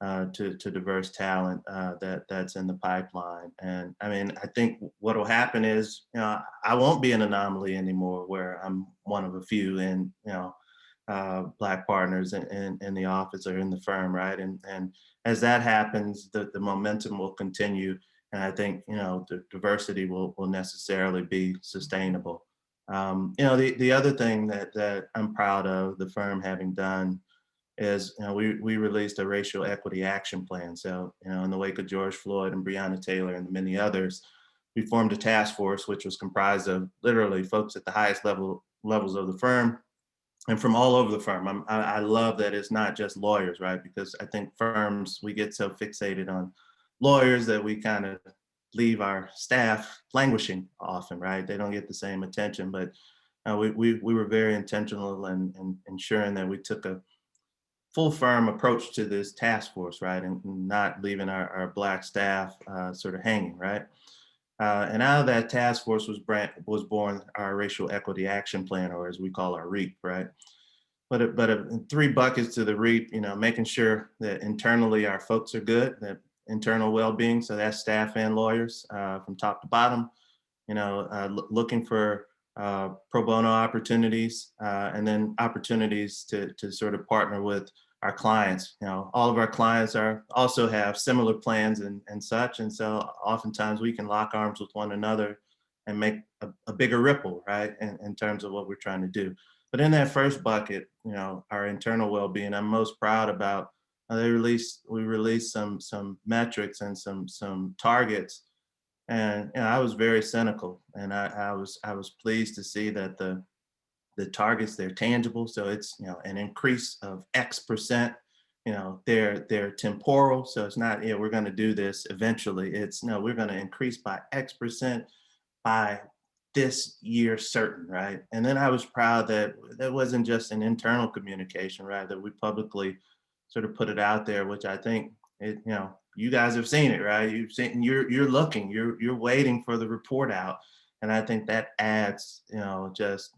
diverse talent that's in the pipeline. And I mean, I think what will happen is, I won't be an anomaly anymore where I'm one of a few in, Black partners in the office or in the firm, right? And as that happens, the momentum will continue. And I think, the diversity will necessarily be sustainable. The other thing that I'm proud of the firm having done is, we released a racial equity action plan. So, in the wake of George Floyd and Breonna Taylor and many others, we formed a task force, which was comprised of literally folks at the highest levels of the firm and from all over the firm. I love that it's not just lawyers, right? Because I think firms, we get so fixated on lawyers that we kind of leave our staff languishing often, right? They don't get the same attention, but we were very intentional in ensuring that we took a full firm approach to this task force, right? And not leaving our Black staff sort of hanging, right? And out of that task force was born our Racial Equity Action Plan, or as we call our REAP, right? But in 3 buckets to the REAP, making sure that internally our folks are good, that internal well-being, so that's staff and lawyers from top to bottom, looking for pro bono opportunities, and then opportunities to sort of partner with our clients. All of our clients also have similar plans and such. And so oftentimes we can lock arms with one another make a bigger ripple, right? In terms of what we're trying to do. But in that first bucket, you know, our internal well-being, I'm most proud about. We released some metrics and some targets, and you know, I was very cynical, and I was pleased to see that the targets, they're tangible. So it's, you know, an increase of X%. You know, they're temporal. So it's not, yeah, we're going to do this eventually. It's no, we're going to increase by X% by this year certain, right? And then I was proud that that wasn't just an internal communication, right? That we publicly sort of put it out there, which I think it, you know, you guys have seen it, right? You've seen, you're looking, you're waiting for the report out. And I think that adds, you know, just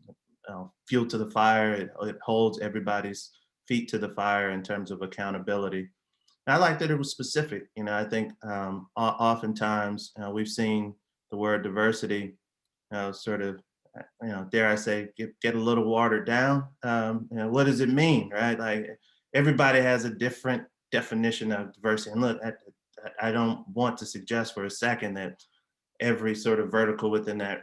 fuel to the fire. It holds everybody's feet to the fire in terms of accountability. And I like that it was specific. You know, I think oftentimes we've seen the word diversity sort of, you know, dare I say, get a little watered down. You know, what does it mean, right? Like everybody has a different definition of diversity. And look, I don't want to suggest for a second that every sort of vertical within that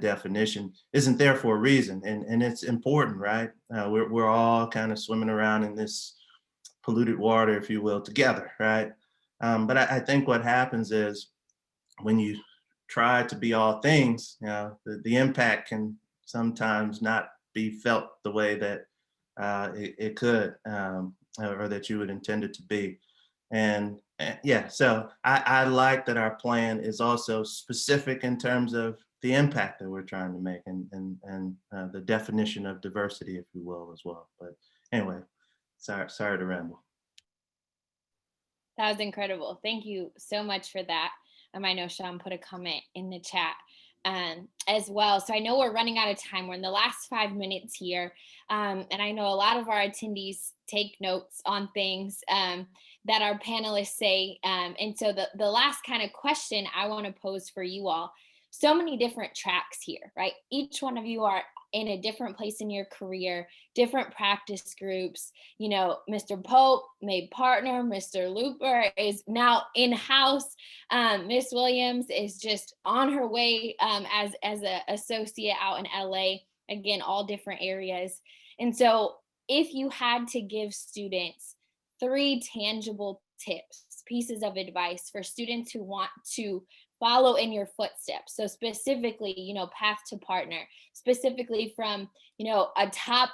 definition isn't there for a reason, and it's important, right? We're all kind of swimming around in this polluted water, if you will, together, right? But I think what happens is when you try to be all things, you know, the impact can sometimes not be felt the way that it could, or that you would intend it to be. And yeah, so I like that our plan is also specific in terms of the impact that we're trying to make, and the definition of diversity, if you will, as well. But anyway, sorry to ramble. That was incredible. Thank you so much for that. I know Shawn put a comment in the chat as well. So I know we're running out of time. We're in the last 5 minutes here. And I know a lot of our attendees take notes on things that our panelists say. And so the last kind of question I want to pose for you all, so many different tracks here, right? Each one of you are in a different place in your career, different practice groups. You know, Mr. Pope made partner, Mr. Looper is now in-house. Miss Williams is just on her way as an associate out in LA. Again, all different areas. And so if you had to give students 3 tangible tips, pieces of advice for students who want to follow in your footsteps. So specifically, you know, path to partner, specifically from, you know, a top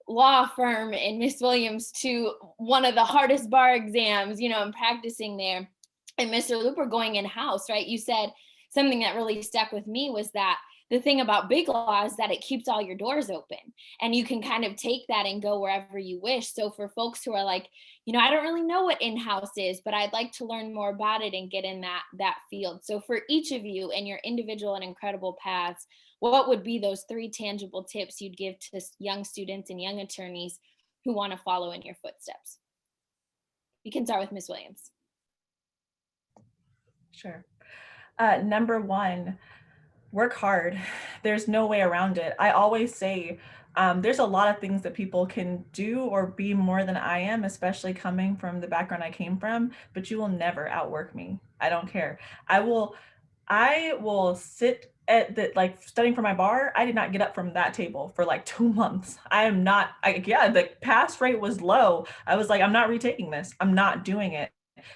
law firm in Miss Williams to one of the hardest bar exams, you know, and practicing there, and Mr. Looper going in-house, right? You said something that really stuck with me was that the thing about big law is that it keeps all your doors open, and you can kind of take that and go wherever you wish. So for folks who are like, you know, I don't really know what in-house is, but I'd like to learn more about it and get in that field. So for each of you in your individual and incredible paths, what would be those 3 tangible tips you'd give to young students and young attorneys who want to follow in your footsteps? You can start with Ms. Williams. Sure. Number 1, work hard. There's no way around it. I always say there's a lot of things that people can do or be more than I am, especially coming from the background I came from, but you will never outwork me. I don't care. I will sit at the, like, studying for my bar. I did not get up from that table for like 2 months. The pass rate was low. I was like, I'm not retaking this. I'm not doing it.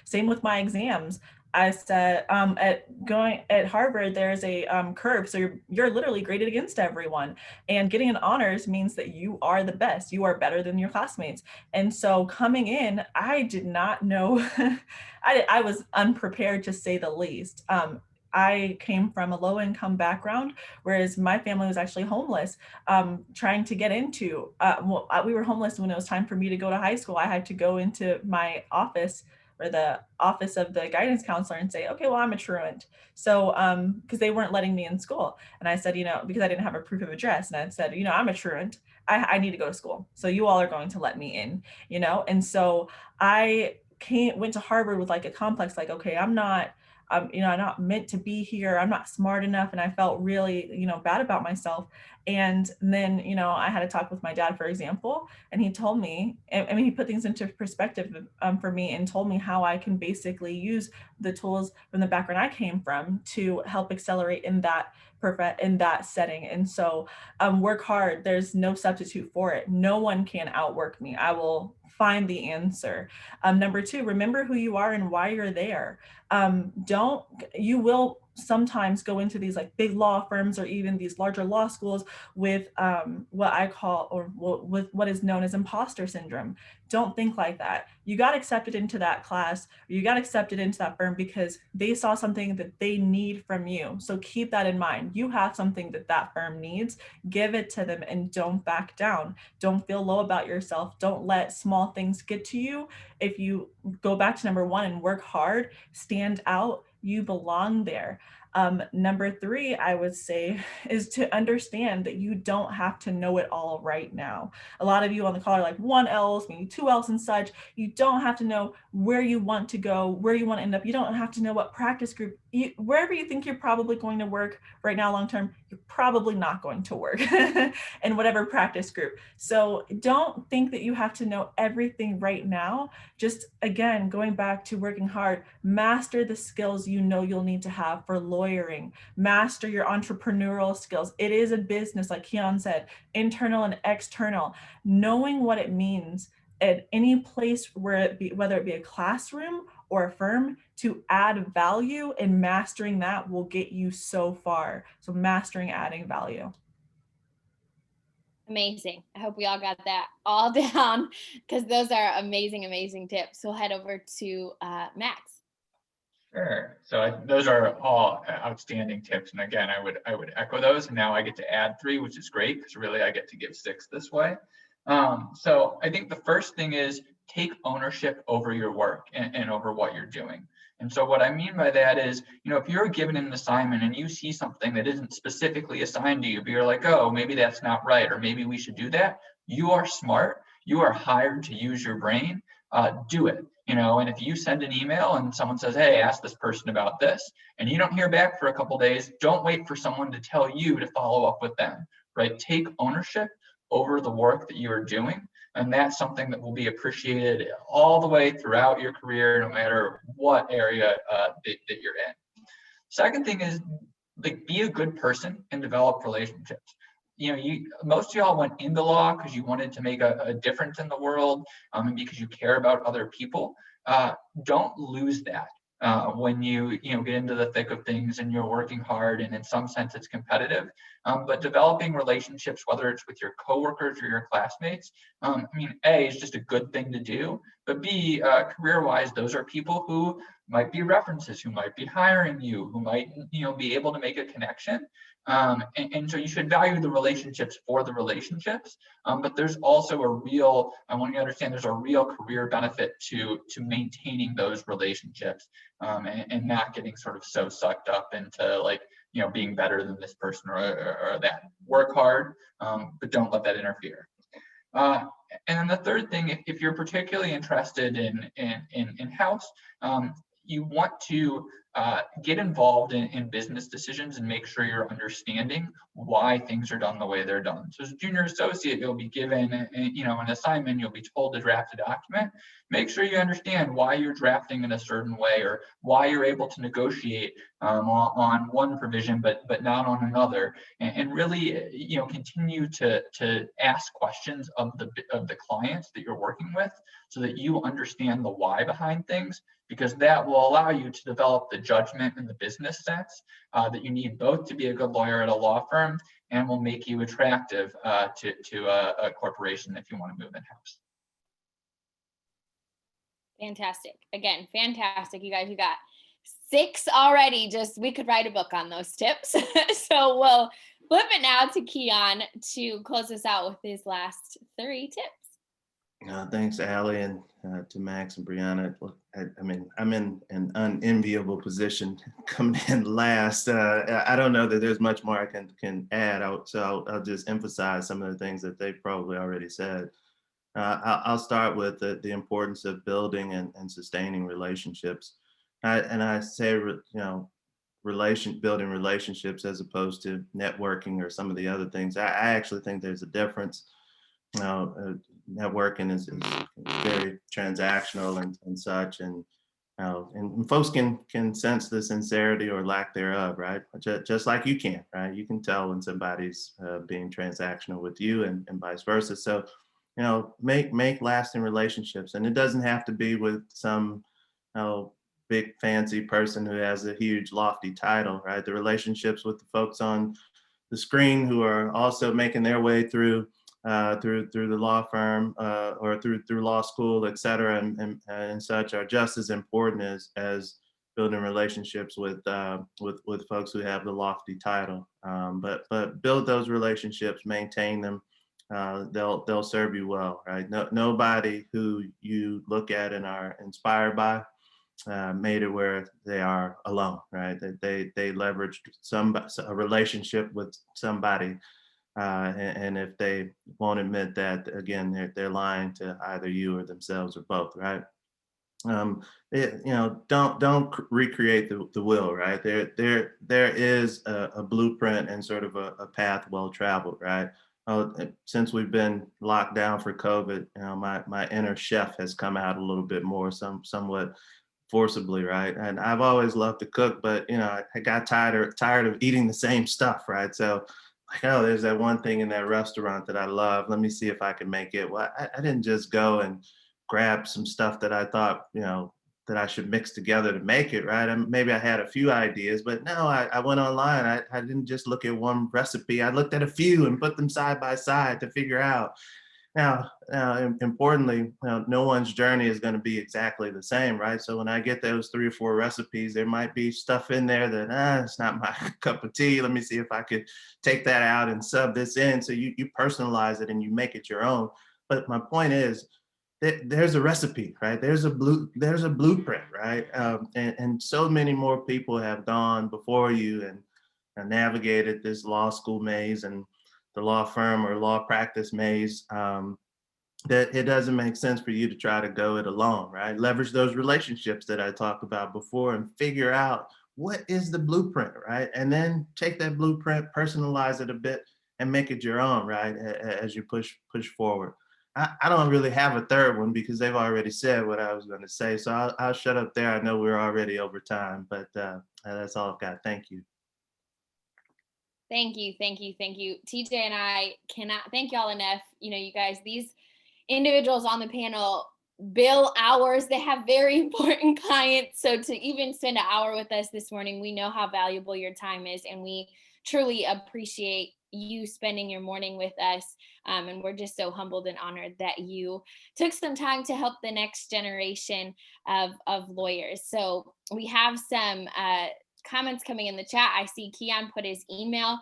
Same with my exams. I said, at Harvard, there's a curve. So you're literally graded against everyone, and getting an honors means that you are the best. You are better than your classmates. And so coming in, I did not know, I was unprepared, to say the least. I came from a low-income background, whereas my family was actually homeless, trying to get into, we were homeless when it was time for me to go to high school. I had to go into my office, or the office of the guidance counselor, and say, okay, well, I'm a truant. So, because they weren't letting me in school. And I said, you know, because I didn't have a proof of address. And I said, you know, I'm a truant. I need to go to school. So you all are going to let me in, you know? And so I went to Harvard with like a complex, like, okay, I'm not I'm not meant to be here. I'm not smart enough. And I felt really, bad about myself. And then, I had a talk with my dad, for example, and he told me, he put things into perspective for me and told me how I can basically use the tools from the background I came from to help accelerate in that setting. And so work hard. There's no substitute for it. No one can outwork me. I will find the answer. Number two, remember who you are and why you're there. You will sometimes go into these like big law firms or even these larger law schools with what I call, or with what is known as imposter syndrome. Don't think like that. You got accepted into that class, or you got accepted into that firm because they saw something that they need from you. So keep that in mind. You have something that that firm needs, give it to them, and don't back down. Don't feel low about yourself. Don't let small things get to you. If you go back to number one and work hard, stand out, you belong there. Number three, I would say, is to understand that you don't have to know it all right now. A lot of you on the call are like 1Ls, maybe 2Ls and such. You don't have to know where you want to go, where you want to end up. You don't have to know what practice group, wherever you think you're probably going to work right now long-term, you're probably not going to work in whatever practice group. So don't think that you have to know everything right now. Just, again, going back to working hard, master the skills you know you'll need to have for lawyering, master your entrepreneurial skills. It is a business, like Keyonn said, internal and external. Knowing what it means at any place whether it be a classroom or a firm, to add value, and mastering that will get you so far. So mastering adding value. Amazing. I hope we all got that all down, because those are amazing, amazing tips. So we'll head over to Max. Sure. So those are all outstanding tips. And again, I would echo those. And now I get to add 3, which is great, because really I get to give 6 this way. So I think the first thing is take ownership over your work and over what you're doing. And so what I mean by that is, if you're given an assignment and you see something that isn't specifically assigned to you, but you're like, oh, maybe that's not right, or maybe we should do that. You are smart. You are hired to use your brain. Do it. And if you send an email and someone says, hey, ask this person about this, and you don't hear back for a couple of days, don't wait for someone to tell you to follow up with them, right? Take ownership over the work that you are doing. And that's something that will be appreciated all the way throughout your career, no matter what area that you're in. Second thing is, like, be a good person and develop relationships. Most of y'all went into law because you wanted to make a difference in the world, and because you care about other people. Don't lose that when you get into the thick of things and you're working hard, and in some sense it's competitive. But developing relationships, whether it's with your coworkers or your classmates, A, is just a good thing to do. But B, career-wise, those are people who might be references, who might be hiring you, who might be able to make a connection. And so you should value the relationships for the relationships, but there's also I want you to understand there's a real career benefit to maintaining those relationships, and not getting sort of so sucked up into being better than this person or that. Work hard, but don't let that interfere. And then the third thing, if you're particularly interested in in-house, you want to get involved in business decisions and make sure you're understanding why things are done the way they're done. So as a junior associate, you'll be given an assignment, you'll be told to draft a document. Make sure you understand why you're drafting in a certain way, or why you're able to negotiate on one provision but not on another, and really continue to ask questions of the clients that you're working with, so that you understand the why behind things, because that will allow you to develop the judgment and the business sense that you need both to be a good lawyer at a law firm, and will make you attractive to a corporation if you want to move in-house. Fantastic. Again, fantastic. You guys, you got 6 already. We could write a book on those tips. So we'll flip it now to Keyonn to close us out with his last 3 tips. Thanks, Allie, and to Max and Briana. I'm in an unenviable position coming in last. I don't know that there's much more I can add. So I'll just emphasize some of the things that they've probably already said. I'll start with the importance of building and sustaining relationships. I say, building relationships as opposed to networking or some of the other things. I actually think there's a difference. Networking is very transactional and such, and folks can sense the sincerity or lack thereof, right? Just like you can, right? You can tell when somebody's being transactional with you, and vice versa. So, make lasting relationships, and it doesn't have to be with some big fancy person who has a huge lofty title, right? The relationships with the folks on the screen who are also making their way through the law firm or through law school, et cetera, and such, are just as important as building relationships with folks who have the lofty title. But build those relationships, maintain them. They'll serve you well, right? Nobody who you look at and are inspired by made it where they are alone, right? That they leveraged a relationship with somebody. And if they won't admit that, again, they're lying to either you or themselves or both, right? Don't recreate the wheel, right? There is a blueprint and sort of a path well traveled, right? Since we've been locked down for COVID, my inner chef has come out a little bit more, somewhat forcibly, right? And I've always loved to cook, but I got tired of eating the same stuff, right? So, there's that one thing in that restaurant that I love. Let me see if I can make it. Well, I didn't just go and grab some stuff that I thought, that I should mix together to make it, right? And maybe I had a few ideas, but no, I went online. I didn't just look at one recipe. I looked at a few and put them side by side to figure out. Now, importantly, no one's journey is going to be exactly the same, right? So when I get those 3 or 4 recipes, there might be stuff in there that it's not my cup of tea. Let me see if I could take that out and sub this in. So you personalize it and you make it your own. But my point is that there's a recipe, right? There's a blueprint, right? And so many more people have gone before you and navigated this law school maze and the law firm or law practice maze, that it doesn't make sense for you to try to go it alone, right? Leverage those relationships that I talked about before and figure out what is the blueprint, right? And then take that blueprint, personalize it a bit, and make it your own, right? As you push forward. I don't really have a third one because they've already said what I was going to say. So I'll shut up there. I know we're already over time, but that's all I've got. Thank you. Thank you. TJ and I cannot thank y'all enough. You guys, these individuals on the panel bill hours. They have very important clients. So to even spend an hour with us this morning, we know how valuable your time is, and we truly appreciate you spending your morning with us. And we're just so humbled and honored that you took some time to help the next generation of lawyers. So we have some comments coming in the chat. I see Keyonn put his email.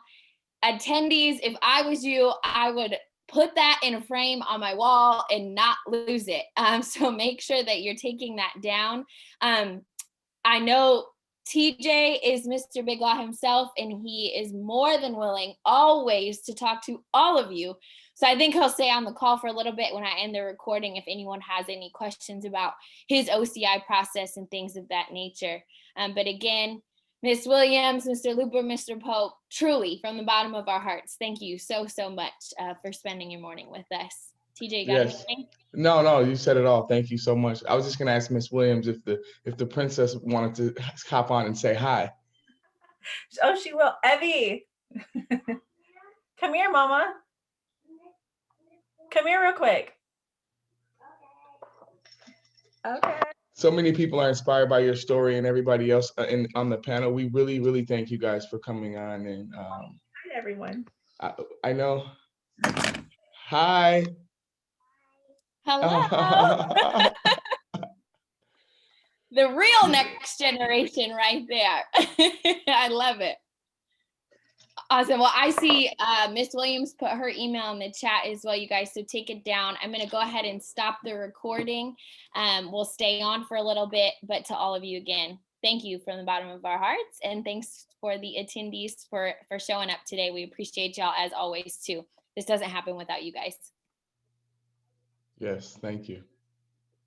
Attendees, if I was you, I would put that in a frame on my wall and not lose it. So make sure that you're taking that down. I know TJ is Mr. Big Law himself, and he is more than willing always to talk to all of you. So I think he'll stay on the call for a little bit when I end the recording if anyone has any questions about his OCI process and things of that nature. But again, Ms. Williams, Mr. Looper, Mr. Pope, truly from the bottom of our hearts, thank you so much for spending your morning with us. TJ, got anything? No, you said it all. Thank you so much. I was just gonna ask Ms. Williams if the princess wanted to hop on and say hi. Oh, she will. Evie, come here, mama. Come here real quick. Okay. So many people are inspired by your story, and everybody else on the panel. We really, really thank you guys for coming on. And hi, everyone. I know. Hi. Hello. The real next generation right there. I love it. Awesome. Well, I see Ms. Williams put her email in the chat as well, you guys, so take it down. I'm going to go ahead and stop the recording. We'll stay on for a little bit, but to all of you again, thank you from the bottom of our hearts, and thanks for the attendees for showing up today. We appreciate y'all as always too. This doesn't happen without you guys. Yes, thank you.